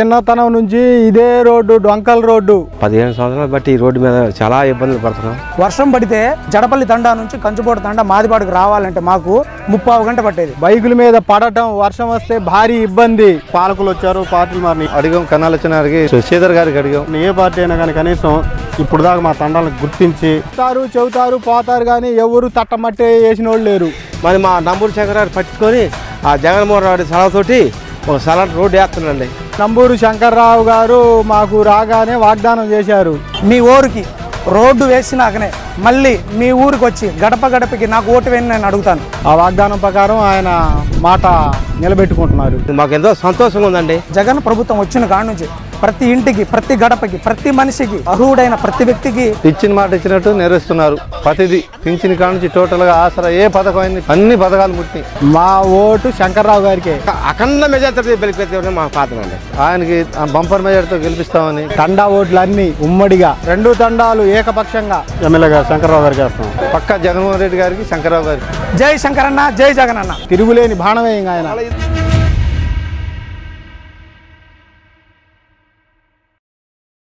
చిన్నతనం నుంచి ఇదే రోడ్డు డొంకల్ రోడ్డు 15 సంవత్సరాలు బట్టి ఈ రోడ్డు మీద చాలా ఇబ్బందులు పడుతున్నాం. వర్షం పడితే జడపల్లి తండా నుంచి కంచుపోటు తండా మాదిపాడుకు రావాలంటే మాకు 30 గంట పట్టేది. బైకుల మీద పడటం, వర్షం వస్తే భారీ ఇబ్బంది. పాలకులు వచ్చారు, పార్టీలు మారినాయి. అడిగాం, కన్నాలు వచ్చిన శ్రీధర్ గారికి అడిగాం. ఏ పార్టీ అయినా కానీ కనీసం ఇప్పుడు దాకా మా తండాలను గుర్తించి చెబుతారు పోతారు కానీ ఎవరు తట్టమట్టే వేసిన వాళ్ళు లేరు. మరి మా నంబూరు శంకర్ గారు పట్టుకొని ఆ జగన్మోహన్ రెడ్డి సలహాతోటి ఒక సలాట్ రోడ్డు వేస్తున్నాండి. నంబూరు శంకర్రావు గారు మాకు రాగానే వాగ్దానం చేశారు, మీ ఊరికి రోడ్డు వేసినాకనే మళ్ళీ మీ ఊరికి వచ్చి గడప గడపకి నాకు ఓటు వేయని నేను అడుగుతాను. ఆ వాగ్దానం ప్రకారం ఆయన మాట నిలబెట్టుకుంటున్నారు. మాకు ఎంతో సంతోషంగా ఉందండి. జగన్ ప్రభుత్వం వచ్చిన కాడ నుంచి ప్రతి ఇంటికి, ప్రతి గడపకి, ప్రతి మనిషికి, అర్హుడైన ప్రతి వ్యక్తికి ఇచ్చిన మాట ఇచ్చినట్టు నెరవేరుస్తున్నారు. ప్రతిదీ పింఛన్ కాడ నుంచి టోటల్ గా ఆసరా ఏ పథకం అయింది, అన్ని పథకాలు ముట్టి. మా ఓటు శంకర్రావు గారికి. అఖండ మెజార్టీ గెలిపేది మా పాత్రండి. ఆయనకి బంపర్ మెజార్టీతో గెలిపిస్తామని తండా ఓట్లు అన్ని ఉమ్మడిగా 2 తండాలు ఏకపక్షంగా ఎమ్మెల్యేగా శంకర్రావు గారికి వేస్తాం. పక్కా జగన్మోహన్ రెడ్డి గారికి, శంకర్రావు గారికి. జై శంకరన్న, జై జగన్ అన్న. తిరుగులేని బాణమే ఆయన.